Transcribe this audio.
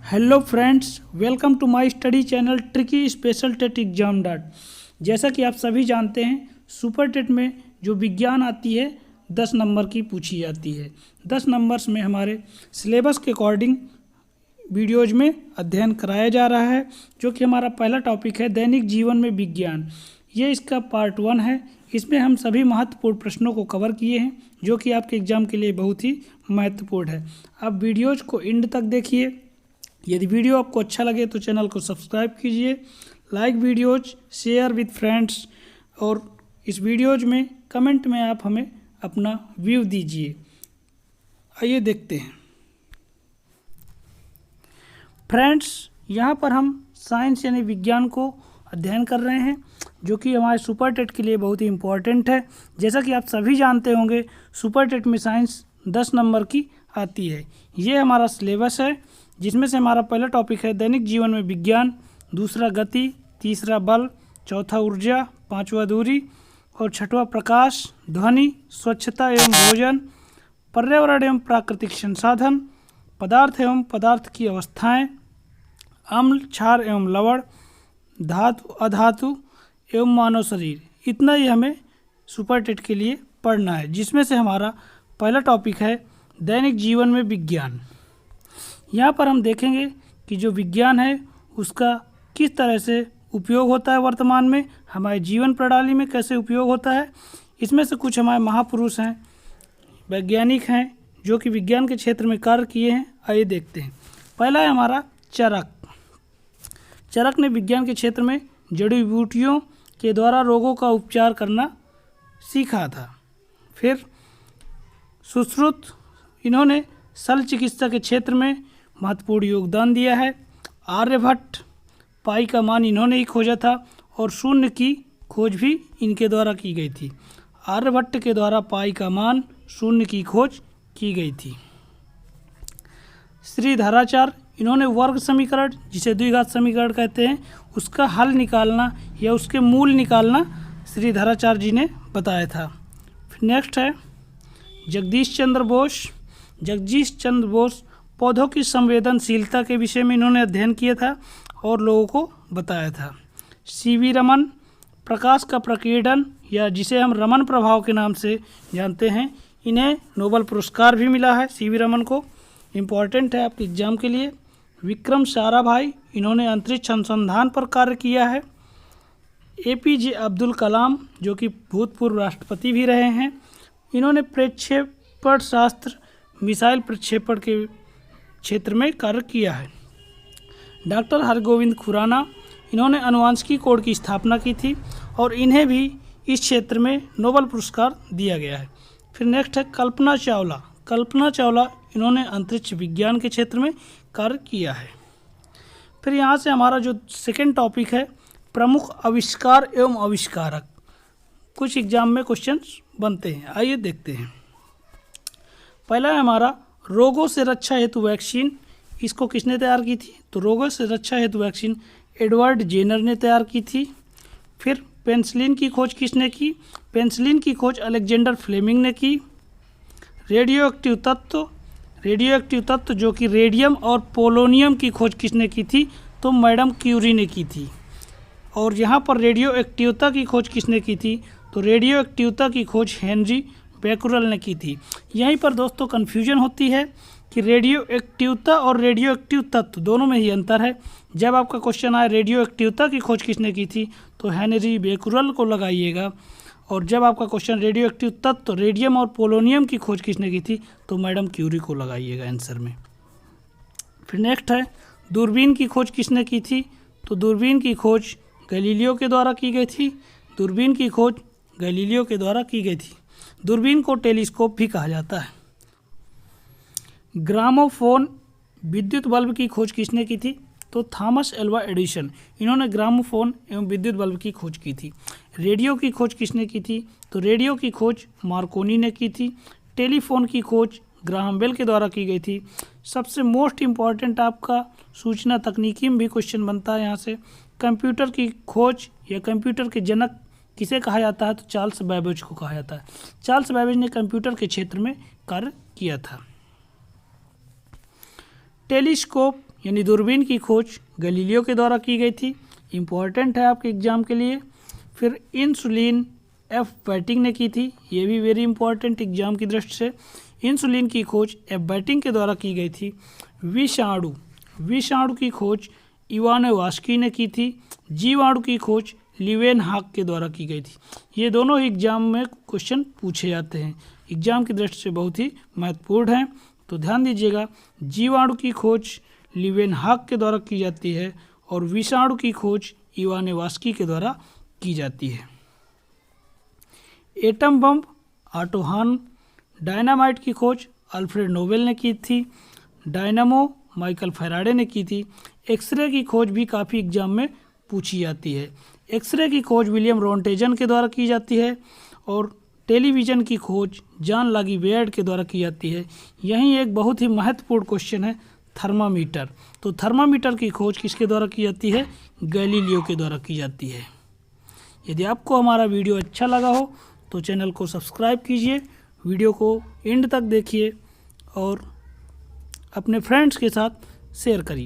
Hello friends, welcome to my study channel tricky special TET exam dot. जैसा कि आप सभी जानते हैं, सुपर टेट में जो विज्ञान आती है 10 नंबर की पूछी जाती है। 10 नंबर्स में हमारे सिलेबस के अकॉर्डिंग वीडियोज में अध्ययन कराया जा रहा है, जो कि हमारा पहला टॉपिक है दैनिक जीवन में विज्ञान। ये इसका पार्ट 1 है। इसमें हम सभी महत्वपूर्ण प्रश्नों को कवर किए हैं, जो कि आपके एग्जाम के लिए बहुत ही महत्वपूर्ण है। आप वीडियोज को एंड तक देखिए। यदि वीडियो आपको अच्छा लगे तो चैनल को सब्सक्राइब कीजिए, like videos, share with friends, और इस वीडियोज में कमेंट में आप हमें अपना व्यू दीजिए। आइए देखते हैं फ्रेंड्स, यहाँ पर हम साइंस यानी विज्ञान को अध्ययन कर रहे हैं, जो कि हमारे सुपर टेट के लिए बहुत ही इम्पोर्टेंट है। जैसा कि आप सभी जानते होंगे, सुपर टेट में साइंस 10 नंबर की आती है। ये हमारा सिलेबस है, जिसमें से हमारा पहला टॉपिक है दैनिक जीवन में विज्ञान, दूसरा गति, तीसरा बल, चौथा ऊर्जा, पांचवा दूरी और छठवां प्रकाश, ध्वनि, स्वच्छता एवं भोजन, पर्यावरण एवं प्राकृतिक संसाधन, पदार्थ एवं पदार्थ की अवस्थाएं, अम्ल, क्षार एवं लवण, धातु, अधातु एवं मानव शरीर। इतना ही हमें सुपर टेट के लिए पढ़ना है, जिसमें से हमारा पहला टॉपिक है दैनिक जीवन में विज्ञान। यहाँ पर हम देखेंगे कि जो विज्ञान है उसका किस तरह से उपयोग होता है, वर्तमान में हमारे जीवन प्रणाली में कैसे उपयोग होता है। इसमें से कुछ हमारे महापुरुष हैं, वैज्ञानिक हैं, जो कि विज्ञान के क्षेत्र में कार्य किए हैं। आइए देखते हैं। पहला है हमारा चरक। चरक ने विज्ञान के क्षेत्र में जड़ी बूटियों के द्वारा रोगों का उपचार करना सीखा था। फिर सुश्रुत, इन्होंने शल्य चिकित्सा के क्षेत्र में महत्वपूर्ण योगदान दिया है। आर्यभट्ट, पाई का मान इन्होंने ही खोजा था और शून्य की खोज भी इनके द्वारा की गई थी। आर्यभट्ट के द्वारा पाई का मान, शून्य की खोज की गई थी। श्रीधराचार्य, इन्होंने वर्ग समीकरण, जिसे द्विघात समीकरण कहते हैं, उसका हल निकालना या उसके मूल निकालना श्रीधराचार्य जी ने बताया था। फिर नेक्स्ट है जगदीश चंद्र बोस। जगदीश चंद्र बोस पौधों की संवेदनशीलता के विषय में इन्होंने अध्ययन किया था और लोगों को बताया था। सीवी रमन, प्रकाश का प्रकीर्णन या जिसे हम रमन प्रभाव के नाम से जानते हैं, इन्हें नोबेल पुरस्कार भी मिला है। सीवी रमन को इम्पॉर्टेंट है आपके एग्जाम के लिए। विक्रम साराभाई, इन्होंने अंतरिक्ष अनुसंधान पर कार्य किया है। एपीजे अब्दुल कलाम, जो कि भूतपूर्व राष्ट्रपति भी रहे हैं, इन्होंने प्रक्षेपण शास्त्र, मिसाइल प्रक्षेपण के क्षेत्र में कार्य किया है। डॉक्टर हरगोविंद खुराना, इन्होंने आनुवंशिकी कोड की स्थापना की थी और इन्हें भी इस क्षेत्र में नोबेल पुरस्कार दिया गया है। फिर नेक्स्ट है कल्पना चावला। कल्पना चावला, इन्होंने अंतरिक्ष विज्ञान के क्षेत्र में कार्य किया है। फिर यहाँ से हमारा जो सेकेंड टॉपिक है प्रमुख आविष्कार एवं आविष्कारक, कुछ एग्जाम में क्वेश्चंस बनते हैं। आइए देखते हैं। पहला है हमारा रोगों से रक्षा हेतु वैक्सीन। इसको किसने तैयार की थी? तो रोगों से रक्षा हेतु वैक्सीन एडवर्ड जेनर ने तैयार की थी। फिर पेनिसिलिन की खोज किसने की? पेनिसिलिन की खोज अलेक्जेंडर फ्लेमिंग ने की। रेडियो एक्टिव तत्व जो कि रेडियम और पोलोनियम की खोज किसने की थी? तो मैडम क्यूरी ने की थी। और यहाँ पर रेडियो एक्टिवता की खोज किसने की थी? तो रेडियो एक्टिवता की खोज हेनरी बैकुरल ने की थी। यहीं पर दोस्तों कन्फ्यूजन होती है कि रेडियो एक्टिवता और रेडियो एक्टिव तत्व दोनों में ही अंतर है। जब आपका क्वेश्चन आए रेडियो एक्टिवता की खोज किसने की थी, तो हेनरी बैकुरल को लगाइएगा। और जब आपका क्वेश्चन रेडियो एक्टिव तत्व रेडियम और पोलोनियम की खोज किसने की थी, तो मैडम क्यूरी को लगाइएगा आंसर में। फिर नेक्स्ट है दूरबीन की खोज किसने की थी? तो दूरबीन की खोज गैलीलियो के द्वारा की गई थी। दूरबीन की खोज गैलीलियो के द्वारा की गई थी। दूरबीन को टेलीस्कोप भी कहा जाता है। ग्रामोफोन विद्युत बल्ब की खोज किसने की थी? तो थॉमस एल्वा एडिसन, इन्होंने ग्रामोफोन एवं विद्युत बल्ब की खोज की थी। रेडियो की खोज किसने की थी? तो रेडियो की खोज मार्कोनी ने की थी। टेलीफोन की खोज ग्राहम बेल के द्वारा की गई थी। सबसे मोस्ट इम्पॉर्टेंट आपका सूचना तकनीकी में भी क्वेश्चन बनता है यहाँ से। कंप्यूटर की खोज या कंप्यूटर के जनक किसे कहा जाता है? तो चार्ल्स बैबेज को कहा जाता है। चार्ल्स बैबेज ने कंप्यूटर के क्षेत्र में कार्य किया था। टेलीस्कोप यानी दूरबीन की खोज गैलीलियो के द्वारा की गई थी, इम्पॉर्टेंट है आपके एग्जाम के लिए। फिर इंसुलिन एफ बैटिंग ने की थी, ये भी वेरी इंपॉर्टेंट एग्जाम की दृष्टि से। इंसुलिन की खोज एफ बैटिंग के द्वारा की गई थी। विषाणु की खोज इवानोवास्की ने की थी। जीवाणु की खोज लीवेनहॉक के द्वारा की गई थी। ये दोनों ही एग्जाम में क्वेश्चन पूछे जाते हैं, एग्जाम की दृष्टि से बहुत ही महत्वपूर्ण हैं, तो ध्यान दीजिएगा। जीवाणु की खोज लीवेनहॉक के द्वारा की जाती है और विषाणु की खोज इवानोवास्की के द्वारा की जाती है। एटम बम ऑटो हान। डायनामाइट की खोज अल्फ्रेड नोबेल ने की थी। डायनामो माइकल फैराडे ने की थी। एक्सरे की खोज भी काफ़ी एग्जाम में पूछी जाती है। एक्सरे की खोज विलियम रॉन्टेजन के द्वारा की जाती है और टेलीविज़न की खोज जॉन लागी के द्वारा की जाती है। यहीं एक बहुत ही महत्वपूर्ण क्वेश्चन है, थर्मामीटर। तो थर्मामीटर की खोज किसके द्वारा की जाती है? गैलीलियो के द्वारा की जाती है। यदि आपको हमारा वीडियो अच्छा लगा हो तो चैनल को सब्सक्राइब कीजिए, वीडियो को एंड तक देखिए और अपने फ्रेंड्स के साथ शेयर करिए।